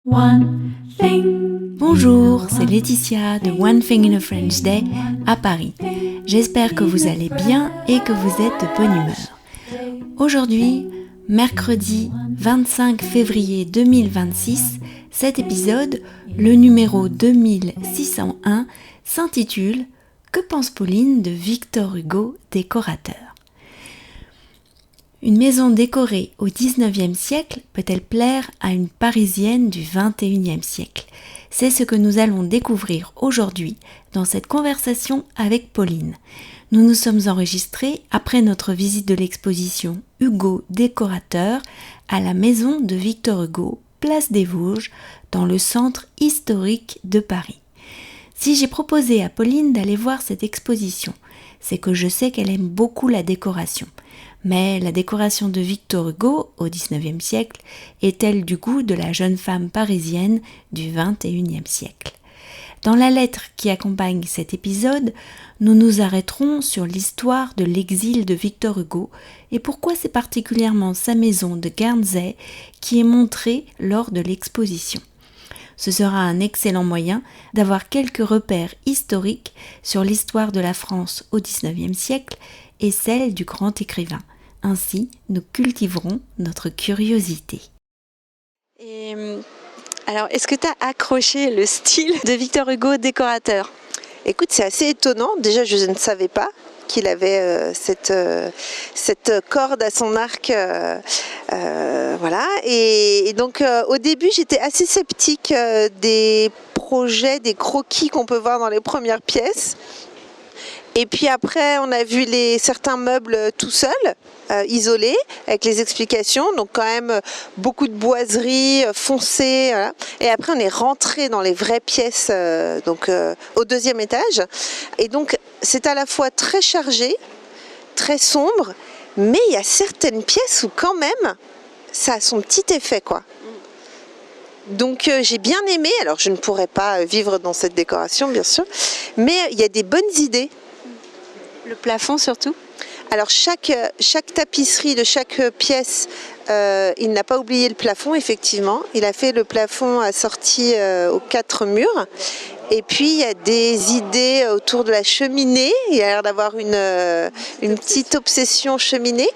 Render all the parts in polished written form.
One thing. Bonjour, c'est Laetitia de One Thing in a French Day à Paris. J'espère que vous allez bien et que vous êtes de bonne humeur. Aujourd'hui, mercredi 25 février 2026, cet épisode, le numéro 2601, s'intitule « Que pense Pauline de Victor Hugo, décorateur ?» Une maison décorée au XIXe siècle peut-elle plaire à une Parisienne du XXIe siècle ? C'est ce que nous allons découvrir aujourd'hui dans cette conversation avec Pauline. Nous nous sommes enregistrés après notre visite de l'exposition Hugo décorateur à la maison de Victor Hugo, place des Vosges, dans le centre historique de Paris. Si j'ai proposé à Pauline d'aller voir cette exposition, c'est que je sais qu'elle aime beaucoup la décoration. Mais la décoration de Victor Hugo, au XIXe siècle, est-elle du goût de la jeune femme parisienne du XXIe siècle ? Dans la lettre qui accompagne cet épisode, nous nous arrêterons sur l'histoire de l'exil de Victor Hugo et pourquoi c'est particulièrement sa maison de Guernesey qui est montrée lors de l'exposition. Ce sera un excellent moyen d'avoir quelques repères historiques sur l'histoire de la France au XIXe siècle et celle du grand écrivain. Ainsi, nous cultiverons notre curiosité. Alors, est-ce que tu as accroché le style de Victor Hugo, décorateur ? Écoute, c'est assez étonnant. Déjà, je ne savais pas qu'il avait cette corde à son arc. Voilà. Et donc, au début, j'étais assez sceptique des projets, des croquis qu'on peut voir dans les premières pièces. Et puis après, on a vu certains meubles tout seuls, isolés, avec les explications. Donc quand même beaucoup de boiseries foncées. Voilà. Et après, on est rentré dans les vraies pièces, au deuxième étage. Et donc, c'est à la fois très chargé, très sombre, mais il y a certaines pièces où quand même, ça a son petit effet, quoi. Donc j'ai bien aimé. Alors, je ne pourrais pas vivre dans cette décoration, bien sûr, mais il y a des bonnes idées. Le plafond surtout ? Alors chaque tapisserie de chaque pièce, il n'a pas oublié le plafond, effectivement. Il a fait le plafond assorti aux 4 murs. Et puis il y a des idées autour de la cheminée. Il y a l'air d'avoir une petite obsession cheminée.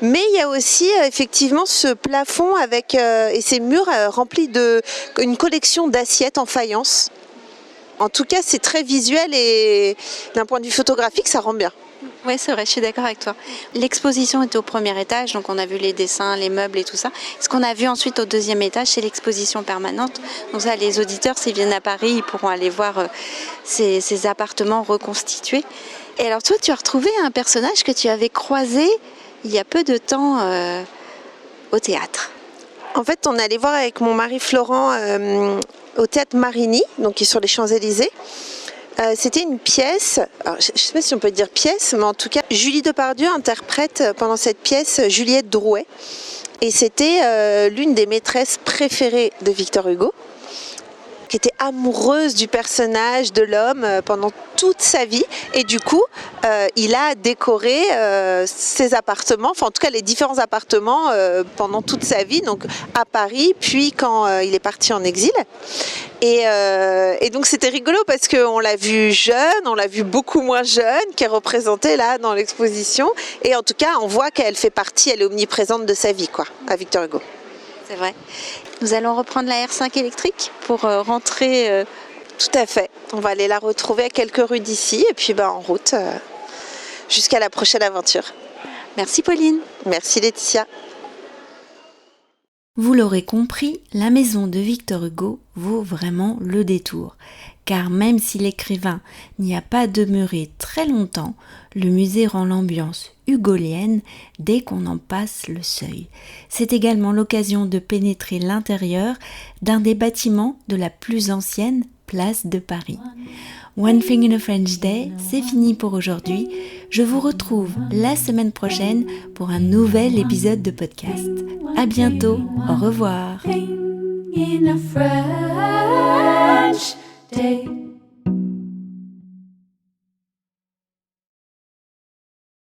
Mais il y a aussi effectivement ce plafond avec et ces murs remplis d'une collection d'assiettes en faïence. En tout cas, c'est très visuel et d'un point de vue photographique, ça rend bien. Oui, c'est vrai, je suis d'accord avec toi. L'exposition était au premier étage, donc on a vu les dessins, les meubles et tout ça. Ce qu'on a vu ensuite au deuxième étage, c'est l'exposition permanente. Donc ça, les auditeurs, s'ils viennent à Paris, ils pourront aller voir ces appartements reconstitués. Et alors toi, tu as retrouvé un personnage que tu avais croisé il y a peu de temps au théâtre. En fait, on allait voir avec mon mari Florent au théâtre Marigny, donc qui est sur les Champs-Élysées. C'était une pièce, alors, je ne sais pas si on peut dire pièce, mais en tout cas, Julie Depardieu interprète pendant cette pièce Juliette Drouet. Et c'était l'une des maîtresses préférées de Victor Hugo, qui était amoureuse du personnage, de l'homme pendant toute sa vie. Et du coup, il a décoré ses appartements, enfin en tout cas les différents appartements pendant toute sa vie, donc à Paris, puis quand il est parti en exil. Et donc c'était rigolo parce qu'on l'a vu jeune, on l'a vu beaucoup moins jeune, qui est représentée là dans l'exposition. Et en tout cas, on voit qu'elle fait partie, elle est omniprésente de sa vie, quoi, à Victor Hugo. C'est vrai. Nous allons reprendre la R5 électrique pour rentrer. Tout à fait. On va aller la retrouver à quelques rues d'ici et puis en route jusqu'à la prochaine aventure. Merci Pauline. Merci Laetitia. Vous l'aurez compris, la maison de Victor Hugo vaut vraiment le détour. Car même si l'écrivain n'y a pas demeuré très longtemps, le musée rend l'ambiance hugolienne dès qu'on en passe le seuil. C'est également l'occasion de pénétrer l'intérieur d'un des bâtiments de la plus ancienne place de Paris. One Thing in a French Day, c'est fini pour aujourd'hui. Je vous retrouve la semaine prochaine pour un nouvel épisode de podcast. À bientôt, au revoir. In a French day.